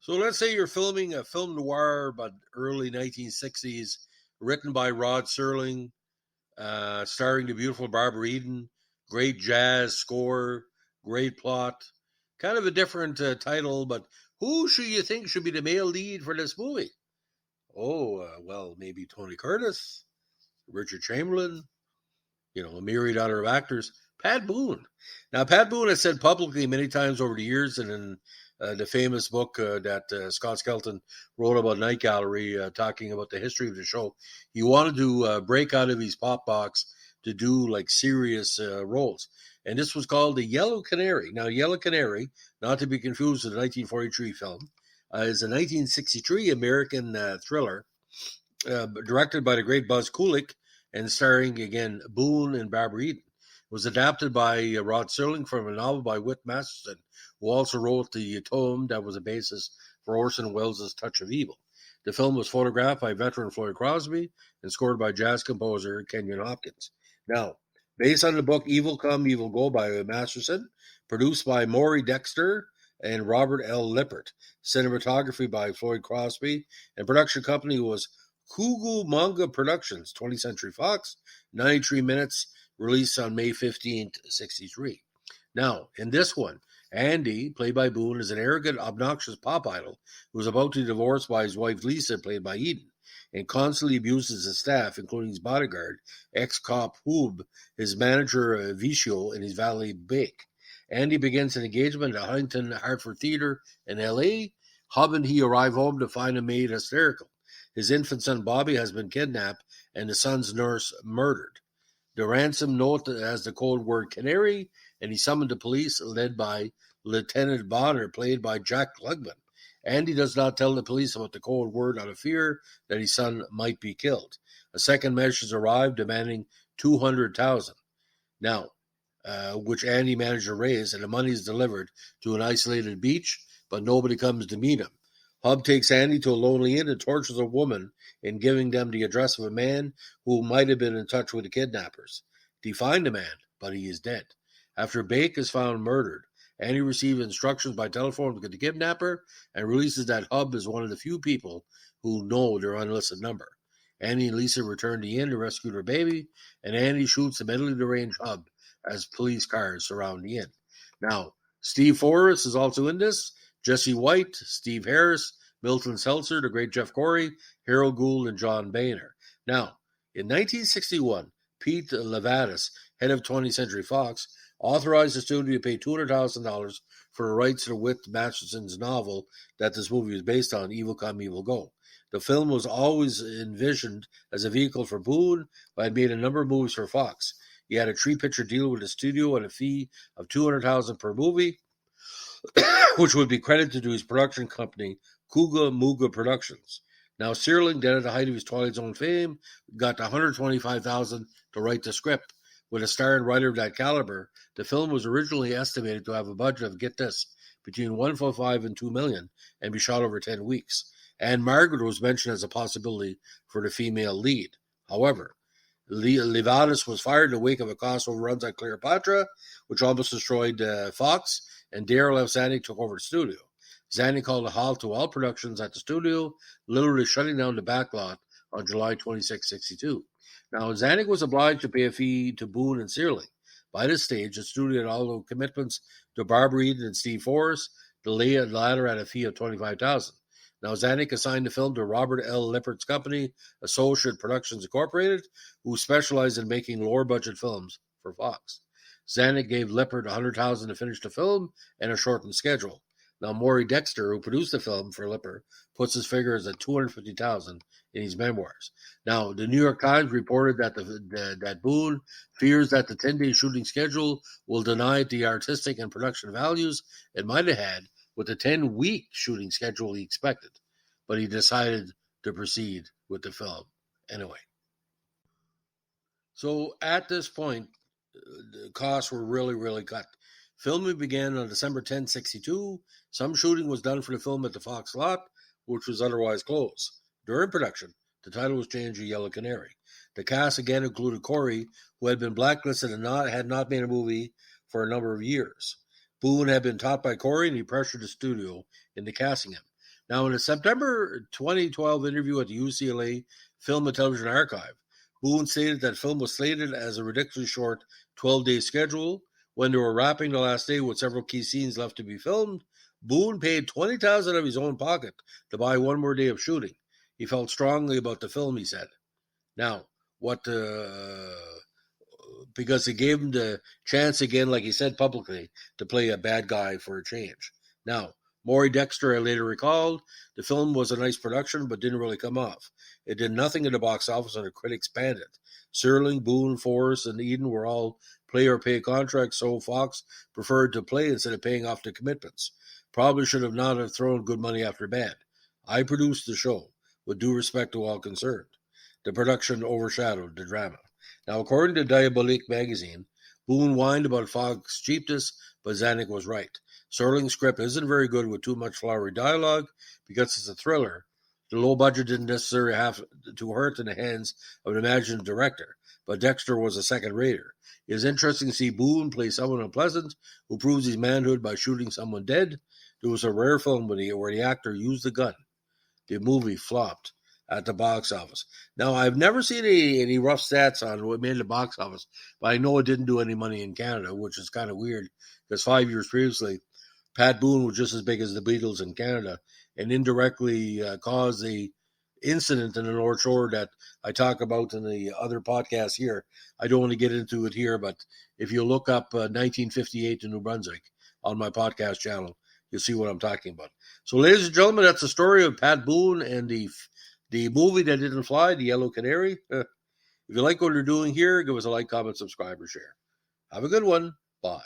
So let's say you're filming a film noir about early 1960s, written by Rod Serling, starring the beautiful Barbara Eden, great jazz score, great plot, kind of a different title, but who should you think should be the male lead for this movie? Oh, well, maybe Tony Curtis, Richard Chamberlain, a myriad other actors. Pat Boone. Now, Pat Boone has said publicly many times over the years, and in the famous book that Scott Skelton wrote about Night Gallery, talking about the history of the show, he wanted to break out of his pop box to do like serious roles. And this was called The Yellow Canary. Now, Yellow Canary, not to be confused with the 1943 film, is a 1963 American thriller directed by the great Buzz Kulik and starring again Boone and Barbara Eden. It was adapted by Rod Serling from a novel by Whit Masterson, who also wrote the tome that was the basis for Orson Welles' Touch of Evil. The film was photographed by veteran Floyd Crosby and scored by jazz composer Kenyon Hopkins. Now, based on the book Evil Come, Evil Go by Masterson, produced by Maury Dexter and Robert L. Lippert, cinematography by Floyd Crosby, and production company was Kugu Manga Productions, 20th Century Fox, 93 minutes, released on May 15th, 63. Now, in this one, Andy, played by Boone, is an arrogant, obnoxious pop idol who is about to be divorced by his wife Lisa, played by Eden, and constantly abuses his staff, including his bodyguard, ex-cop Hoob, his manager Vicio, and his valet Bake. Andy begins an engagement at Huntington Hartford Theater in L.A. Hub and he arrive home to find a maid hysterical. His infant son Bobby has been kidnapped and the son's nurse murdered. The ransom note has the code word Canary, and he summoned the police led by Lieutenant Bonner, played by Jack Klugman. Andy does not tell the police about the code word out of fear that his son might be killed. A second message arrived demanding $200,000. Now, which Andy managed to raise, and the money is delivered to an isolated beach, but nobody comes to meet him. Hub takes Andy to a lonely inn and tortures a woman in giving them the address of a man who might have been in touch with the kidnappers. They find the man, but he is dead. After Bake is found murdered, Andy receives instructions by telephone to the kidnapper and releases that Hub is one of the few people who know their unlisted number. Andy and Lisa return to the inn to rescue their baby, and Andy shoots the mentally deranged Hub as police cars surround the inn. Now, Steve Forrest is also in this. Jesse White, Steve Harris, Milton Seltzer, the great Jeff Corey, Harold Gould, and John Boehner. Now, in 1961, Pete Levatas, head of 20th Century Fox, authorized the studio to pay $200,000 for the rights to Whit Masterson's novel that this movie is based on, Evil Come, Evil Go. The film was always envisioned as a vehicle for Boone, but had made a number of movies for Fox. He had a 3-picture deal with the studio and a fee of $200,000 per movie, which would be credited to his production company, Kuga Muga Productions. Now, Serling, then at the height of his Twilight Zone fame, got $125,000 to write the script. With a star and writer of that caliber, the film was originally estimated to have a budget of, get this, between $1.5 and $2 million, and be shot over 10 weeks. And Margaret was mentioned as a possibility for the female lead. However, Levatas was fired in the wake of a cost overruns on Cleopatra, which almost destroyed Fox, and Darryl F. Zanuck took over the studio. Zanuck called a halt to all productions at the studio, literally shutting down the backlot on July 26, 1962. Now, Zanuck was obliged to pay a fee to Boone and Serling. By this stage, the studio had all commitments to Barbara Eden and Steve Forrest. The latter had a fee of $25,000. Now, Zanuck assigned the film to Robert L. Lippert's company, Associate Productions Incorporated, who specialized in making lower-budget films for Fox. Zanuck gave Lippert $100,000 to finish the film and a shortened schedule. Now, Maury Dexter, who produced the film for Lippert, puts his figures at $250,000 in his memoirs. Now, the New York Times reported that that Boone fears that the 10-day shooting schedule will deny it the artistic and production values it might have had with the 10-week shooting schedule he expected, but he decided to proceed with the film anyway. So at this point, the costs were really, really cut. Filming began on December 10, 1962. Some shooting was done for the film at the Fox lot, which was otherwise closed. During production, the title was changed to Yellow Canary. The cast again included Corey, who had been blacklisted and had not made a movie for a number of years. Boone had been taught by Corey, and he pressured the studio into casting him. Now, in a September 2012 interview at the UCLA Film and Television Archive, Boone stated that film was slated as a ridiculously short 12-day schedule. When they were wrapping the last day with several key scenes left to be filmed, Boone paid $20,000 of his own pocket to buy one more day of shooting. He felt strongly about the film, he said. Now, because it gave him the chance again, like he said publicly, to play a bad guy for a change. Now, Maury Dexter later recalled, the film was a nice production, but didn't really come off. It did nothing at the box office, and the critics panned it. Serling, Boone, Forrest, and Eden were all play-or-pay contracts, so Fox preferred to play instead of paying off the commitments. Probably should have not have thrown good money after bad. I produced the show, with due respect to all concerned. The production overshadowed the drama. Now, according to Diabolique magazine, Boone whined about Fox's cheapness, but Zanuck was right. Serling's script isn't very good with too much flowery dialogue because it's a thriller. The low budget didn't necessarily have to hurt in the hands of an imaginative director, but Dexter was a second-rater. It is interesting to see Boone play someone unpleasant who proves his manhood by shooting someone dead. There was a rare film where the actor used the gun. The movie flopped at the box office. Now, I've never seen any rough stats on what made the box office, but I know it didn't do any money in Canada, which is kind of weird because 5 years previously, Pat Boone was just as big as the Beatles in Canada and indirectly caused the incident in the North Shore that I talk about in the other podcast here. I don't want to get into it here, but if you look up 1958 in New Brunswick on my podcast channel, you'll see what I'm talking about. So, ladies and gentlemen, that's the story of Pat Boone and the movie that didn't fly, The Yellow Canary. If you like what we're doing here, give us a like, comment, subscribe, or share. Have a good one. Bye.